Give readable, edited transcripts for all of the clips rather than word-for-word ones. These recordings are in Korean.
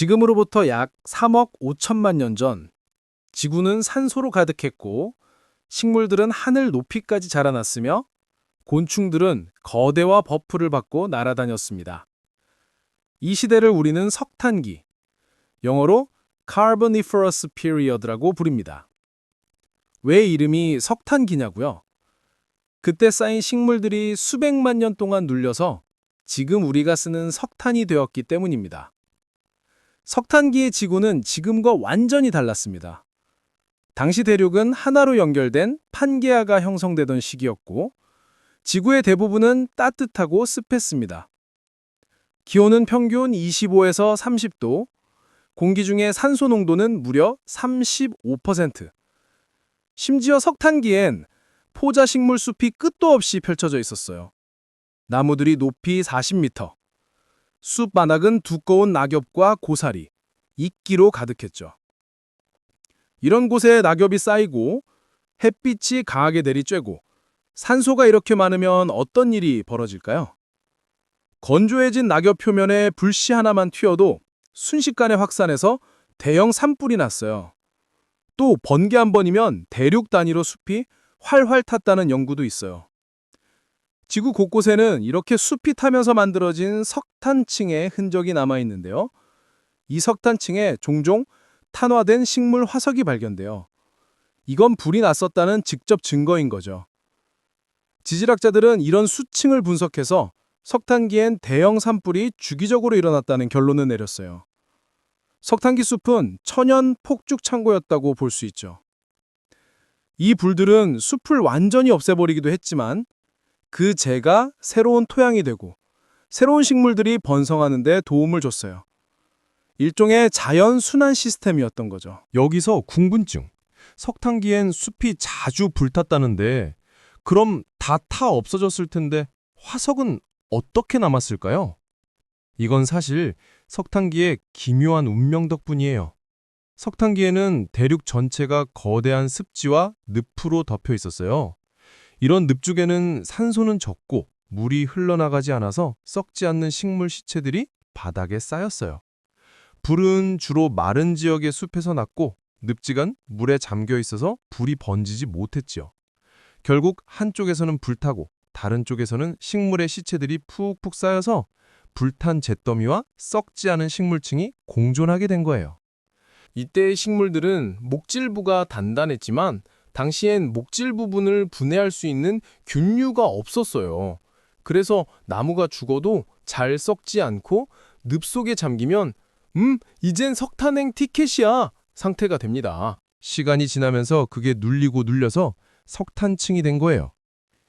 지금으로부터 약 3억 5천만 년 전, 지구는 산소로 가득했고 식물들은 하늘 높이까지 자라났으며 곤충들은 거대와 버프를 받고 날아다녔습니다. 이 시대를 우리는 석탄기, 영어로 Carboniferous Period라고 부릅니다. 왜 이름이 석탄기냐고요? 그때 쌓인 식물들이 수백만 년 동안 눌려서 지금 우리가 쓰는 석탄이 되었기 때문입니다. 석탄기의 지구는 지금과 완전히 달랐습니다. 당시 대륙은 하나로 연결된 판게아가 형성되던 시기였고 지구의 대부분은 따뜻하고 습했습니다. 기온은 평균 25에서 30도, 공기 중에 산소 농도는 무려 35%. 심지어 석탄기엔 포자식물 숲이 끝도 없이 펼쳐져 있었어요. 나무들이 높이 40m, 숲 바닥은 두꺼운 낙엽과 고사리, 이끼로 가득했죠. 이런 곳에 낙엽이 쌓이고 햇빛이 강하게 내리쬐고 산소가 이렇게 많으면 어떤 일이 벌어질까요? 건조해진 낙엽 표면에 불씨 하나만 튀어도 순식간에 확산해서 대형 산불이 났어요. 또 번개 한 번이면 대륙 단위로 숲이 활활 탔다는 연구도 있어요. 지구 곳곳에는 이렇게 숲이 타면서 만들어진 석탄층의 흔적이 남아있는데요. 이 석탄층에 종종 탄화된 식물 화석이 발견돼요. 이건 불이 났었다는 직접 증거인 거죠. 지질학자들은 이런 수층을 분석해서 석탄기엔 대형 산불이 주기적으로 일어났다는 결론을 내렸어요. 석탄기 숲은 천연 폭죽 창고였다고 볼 수 있죠. 이 불들은 숲을 완전히 없애버리기도 했지만 그 재가 새로운 토양이 되고 새로운 식물들이 번성하는 데 도움을 줬어요. 일종의 자연 순환 시스템이었던 거죠. 여기서 궁금증. 석탄기엔 숲이 자주 불탔다는데 그럼 다 타 없어졌을 텐데 화석은 어떻게 남았을까요? 이건 사실 석탄기의 기묘한 운명 덕분이에요. 석탄기에는 대륙 전체가 거대한 습지와 늪으로 덮여 있었어요. 이런 늪쪽에는 산소는 적고 물이 흘러나가지 않아서 썩지 않는 식물 시체들이 바닥에 쌓였어요. 불은 주로 마른 지역의 숲에서 났고 늪지간 물에 잠겨 있어서 불이 번지지 못했지요. 결국 한쪽에서는 불타고 다른 쪽에서는 식물의 시체들이 푹푹 쌓여서 불탄 잿더미와 썩지 않은 식물층이 공존하게 된 거예요. 이때의 식물들은 목질부가 단단했지만 당시엔 목질 부분을 분해할 수 있는 균류가 없었어요. 그래서 나무가 죽어도 잘 썩지 않고 늪 속에 잠기면 이젠 석탄행 티켓이야 상태가 됩니다. 시간이 지나면서 그게 눌리고 눌려서 석탄층이 된 거예요.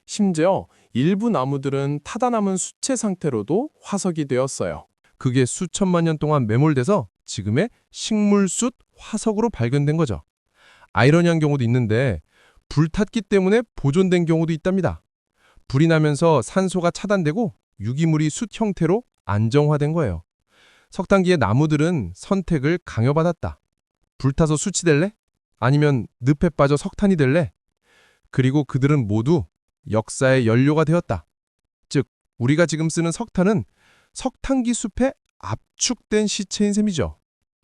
심지어 일부 나무들은 타다 남은 수채 상태로도 화석이 되었어요. 그게 수천만 년 동안 매몰돼서 지금의 식물숯 화석으로 발견된 거죠. 아이러니한 경우도 있는데 불탔기 때문에 보존된 경우도 있답니다. 불이 나면서 산소가 차단되고 유기물이 숯 형태로 안정화된 거예요. 석탄기의 나무들은 선택을 강요받았다. 불타서 숯이 될래? 아니면 늪에 빠져 석탄이 될래? 그리고 그들은 모두 역사의 연료가 되었다. 즉, 우리가 지금 쓰는 석탄은 석탄기 숲에 압축된 시체인 셈이죠.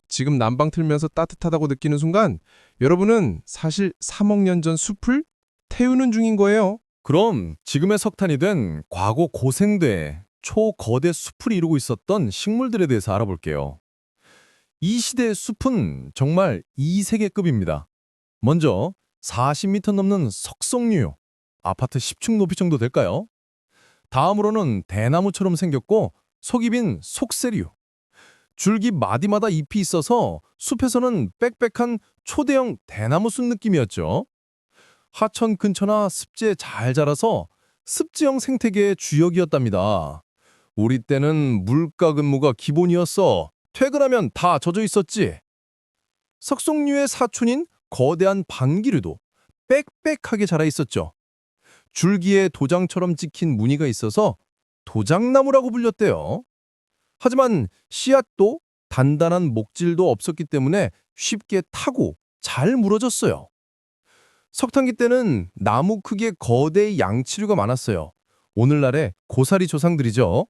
지금 난방 틀면서 따뜻하다고 느끼는 순간 여러분은 사실 3억 년 전 숲을 태우는 중인 거예요. 그럼 지금의 석탄이 된 과거 고생대 초거대 숲을 이루고 있었던 식물들에 대해서 알아볼게요. 이 시대의 숲은 정말 2세계급입니다. 먼저 40m 넘는 석성류, 아파트 10층 높이 정도 될까요? 다음으로는 대나무처럼 생겼고 속이 빈 속세류. 줄기 마디마다 잎이 있어서 숲에서는 빽빽한 초대형 대나무 숲 느낌이었죠. 하천 근처나 습지에 잘 자라서 습지형 생태계의 주역이었답니다. 우리 때는 물가 근무가 기본이었어. 퇴근하면 다 젖어 있었지. 석송류의 사촌인 거대한 방기류도 빽빽하게 자라 있었죠. 줄기에 도장처럼 찍힌 무늬가 있어서 도장나무라고 불렸대요. 하지만 씨앗도 단단한 목질도 없었기 때문에 쉽게 타고 잘 무너졌어요. 석탄기 때는 나무 크기의 거대의 양치류가 많았어요. 오늘날의 고사리 조상들이죠.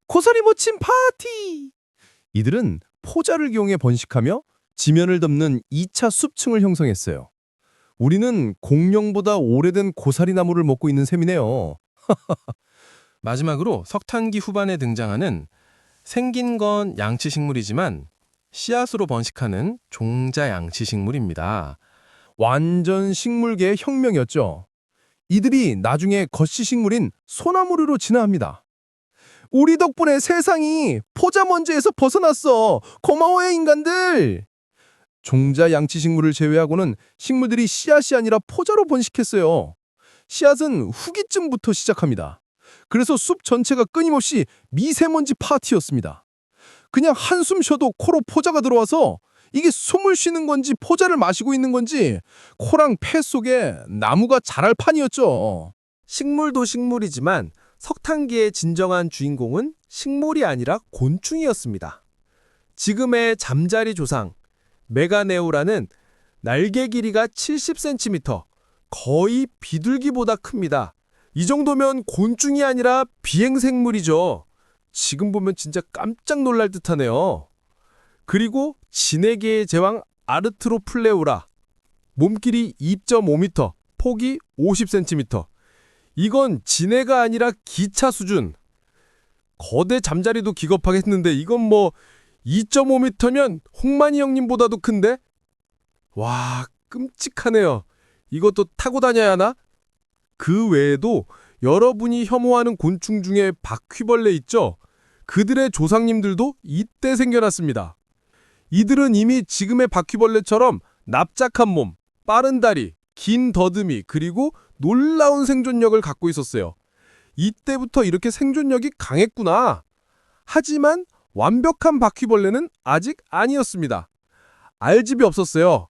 고사리 모침 파티! 이들은 포자를 이용해 번식하며 지면을 덮는 2차 숲층을 형성했어요. 우리는 공룡보다 오래된 고사리 나무를 먹고 있는 셈이네요. 마지막으로 석탄기 후반에 등장하는 생긴 건 양치식물이지만 씨앗으로 번식하는 종자 양치식물입니다. 완전 식물계의 혁명이었죠. 이들이 나중에 거시식물인 소나무류로 진화합니다. 우리 덕분에 세상이 포자 먼지에서 벗어났어. 고마워요, 인간들. 종자 양치식물을 제외하고는 식물들이 씨앗이 아니라 포자로 번식했어요. 씨앗은 후기쯤부터 시작합니다. 그래서 숲 전체가 끊임없이 미세먼지 파티였습니다. 그냥 한숨 쉬어도 코로 포자가 들어와서 이게 숨을 쉬는 건지 포자를 마시고 있는 건지 코랑 폐 속에 나무가 자랄 판이었죠. 식물도 식물이지만 석탄기의 진정한 주인공은 식물이 아니라 곤충이었습니다. 지금의 잠자리 조상 메가네우라는 날개 길이가 70cm, 거의 비둘기보다 큽니다. 이 정도면 곤충이 아니라 비행생물이죠. 지금 보면 진짜 깜짝 놀랄 듯하네요. 그리고 진해계의 제왕 아르트로플레우라, 몸길이 2.5m, 폭이 50cm. 이건 진해가 아니라 기차 수준. 거대 잠자리도 기겁하겠는데 이건 뭐 2.5m면 홍만이 형님보다도 큰데? 와, 끔찍하네요. 이것도 타고 다녀야 하나? 그 외에도 여러분이 혐오하는 곤충 중에 바퀴벌레 있죠? 그들의 조상님들도 이때 생겨났습니다. 이들은 이미 지금의 바퀴벌레처럼 납작한 몸, 빠른 다리, 긴 더듬이, 그리고 놀라운 생존력을 갖고 있었어요. 이때부터 이렇게 생존력이 강했구나. 하지만 완벽한 바퀴벌레는 아직 아니었습니다. 알집이 없었어요.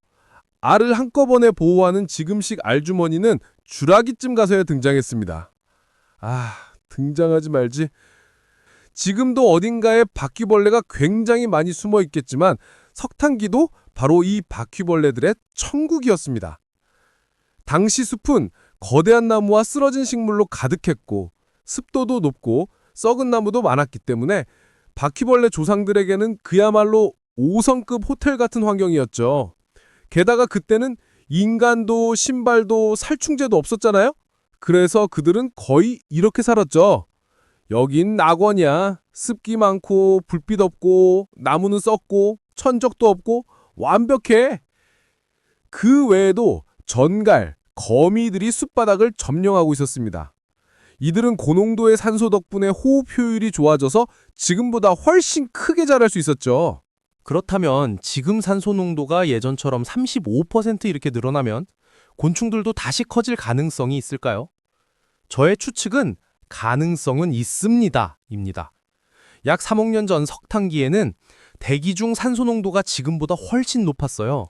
알을 한꺼번에 보호하는 지금식 알주머니는 주라기쯤 가서야 등장했습니다. 아, 등장하지 말지. 지금도 어딘가에 바퀴벌레가 굉장히 많이 숨어 있겠지만 석탄기도 바로 이 바퀴벌레들의 천국이었습니다. 당시 숲은 거대한 나무와 쓰러진 식물로 가득했고 습도도 높고 썩은 나무도 많았기 때문에 바퀴벌레 조상들에게는 그야말로 5성급 호텔 같은 환경이었죠. 게다가 그때는 인간도 신발도 살충제도 없었잖아요. 그래서 그들은 거의 이렇게 살았죠. 여긴 낙원이야. 습기 많고 불빛 없고 나무는 썩고 천적도 없고 완벽해. 그 외에도 전갈, 거미들이 숲바닥을 점령하고 있었습니다. 이들은 고농도의 산소 덕분에 호흡 효율이 좋아져서 지금보다 훨씬 크게 자랄 수 있었죠. 그렇다면 지금 산소 농도가 예전처럼 35% 이렇게 늘어나면 곤충들도 다시 커질 가능성이 있을까요? 저의 추측은 가능성은 있습니다. 입니다. 약 3억 년 전 석탄기에는 대기 중 산소 농도가 지금보다 훨씬 높았어요.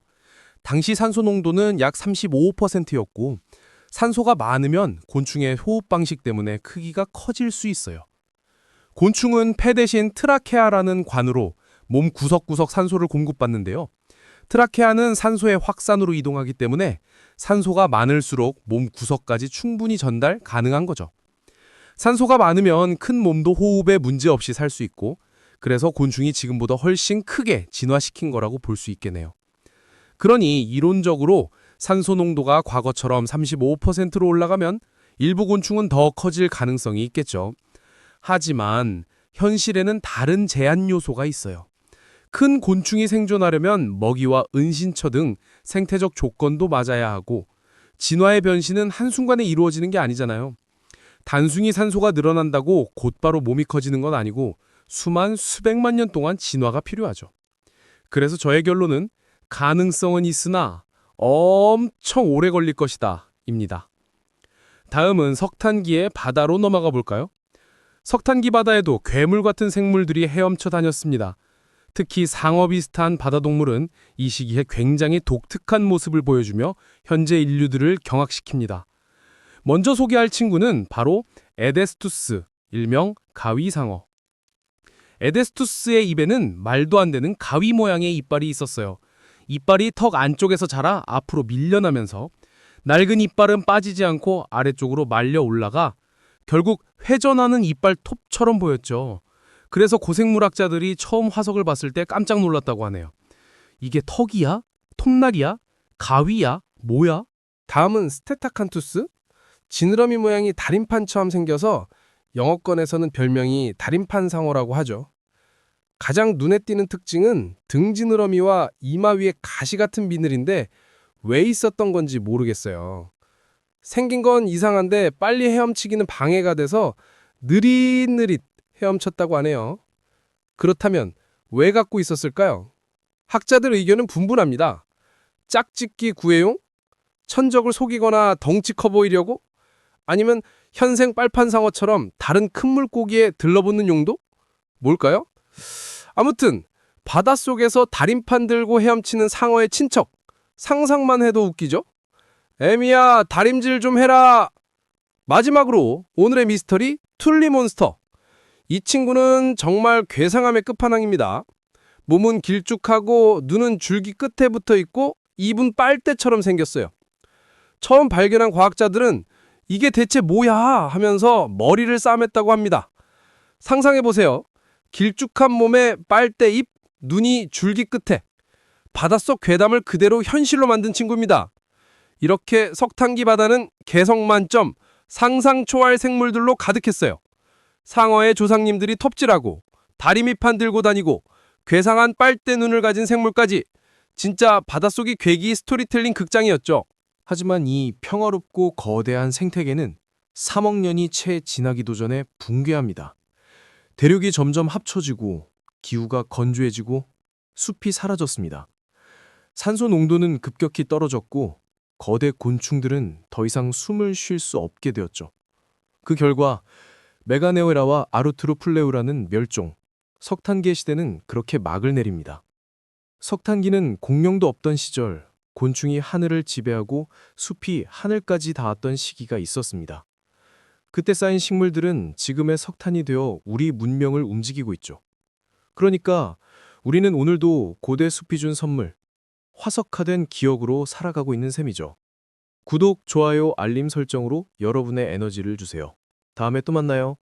당시 산소 농도는 약 35%였고 산소가 많으면 곤충의 호흡 방식 때문에 크기가 커질 수 있어요. 곤충은 폐 대신 트라케아라는 관으로 몸 구석구석 산소를 공급받는데요. 트라케아는 산소의 확산으로 이동하기 때문에 산소가 많을수록 몸 구석까지 충분히 전달 가능한 거죠. 산소가 많으면 큰 몸도 호흡에 문제없이 살 수 있고 그래서 곤충이 지금보다 훨씬 크게 진화시킨 거라고 볼 수 있겠네요. 그러니 이론적으로 산소 농도가 과거처럼 35%로 올라가면 일부 곤충은 더 커질 가능성이 있겠죠. 하지만 현실에는 다른 제한 요소가 있어요. 큰 곤충이 생존하려면 먹이와 은신처 등 생태적 조건도 맞아야 하고 진화의 변신은 한순간에 이루어지는 게 아니잖아요. 단순히 산소가 늘어난다고 곧바로 몸이 커지는 건 아니고 수백만 년 동안 진화가 필요하죠. 그래서 저의 결론은 가능성은 있으나 엄청 오래 걸릴 것이다 입니다. 다음은 석탄기의 바다로 넘어가 볼까요? 석탄기 바다에도 괴물 같은 생물들이 헤엄쳐 다녔습니다. 특히 상어 비슷한 바다동물은 이 시기에 굉장히 독특한 모습을 보여주며 현재 인류들을 경악시킵니다. 먼저 소개할 친구는 바로 에데스투스, 일명 가위상어. 에데스투스의 입에는 말도 안 되는 가위 모양의 이빨이 있었어요. 이빨이 턱 안쪽에서 자라 앞으로 밀려나면서 낡은 이빨은 빠지지 않고 아래쪽으로 말려 올라가 결국 회전하는 이빨 톱처럼 보였죠. 그래서 고생물학자들이 처음 화석을 봤을 때 깜짝 놀랐다고 하네요. 이게 턱이야? 톱날이야? 가위야? 뭐야? 다음은 스테타칸투스? 지느러미 모양이 다림판처럼 생겨서 영어권에서는 별명이 다림판상어라고 하죠. 가장 눈에 띄는 특징은 등 지느러미와 이마 위에 가시 같은 비늘인데 왜 있었던 건지 모르겠어요. 생긴 건 이상한데 빨리 헤엄치기는 방해가 돼서 느릿느릿 헤엄쳤다고 하네요. 그렇다면 왜 갖고 있었을까요? 학자들 의견은 분분합니다. 짝짓기 구애용? 천적을 속이거나 덩치 커 보이려고? 아니면 현생 빨판상어처럼 다른 큰 물고기에 들러붙는 용도? 뭘까요? 아무튼 바닷속에서 다림판 들고 헤엄치는 상어의 친척. 상상만 해도 웃기죠? 에미야, 다림질 좀 해라. 마지막으로 오늘의 미스터리 툴리몬스터. 이 친구는 정말 괴상함의 끝판왕입니다. 몸은 길쭉하고 눈은 줄기 끝에 붙어 있고 입은 빨대처럼 생겼어요. 처음 발견한 과학자들은 이게 대체 뭐야 하면서 머리를 싸맸다고 합니다. 상상해보세요. 길쭉한 몸에 빨대 입, 눈이 줄기 끝에. 바닷속 괴담을 그대로 현실로 만든 친구입니다. 이렇게 석탄기 바다는 개성 만점, 상상 초월 생물들로 가득했어요. 상어의 조상님들이 톱질하고 다리미판 들고 다니고 괴상한 빨대 눈을 가진 생물까지 진짜 바닷속이 괴기 스토리텔링 극장이었죠. 하지만 이 평화롭고 거대한 생태계는 3억 년이 채 지나기도 전에 붕괴합니다. 대륙이 점점 합쳐지고 기후가 건조해지고 숲이 사라졌습니다. 산소 농도는 급격히 떨어졌고 거대 곤충들은 더 이상 숨을 쉴 수 없게 되었죠. 그 결과 메가네오라와 아르투로플레우라는 멸종, 석탄기의 시대는 그렇게 막을 내립니다. 석탄기는 공룡도 없던 시절 곤충이 하늘을 지배하고 숲이 하늘까지 닿았던 시기가 있었습니다. 그때 쌓인 식물들은 지금의 석탄이 되어 우리 문명을 움직이고 있죠. 그러니까 우리는 오늘도 고대 숲이 준 선물, 화석화된 기억으로 살아가고 있는 셈이죠. 구독, 좋아요, 알림 설정으로 여러분의 에너지를 주세요. 다음에 또 만나요.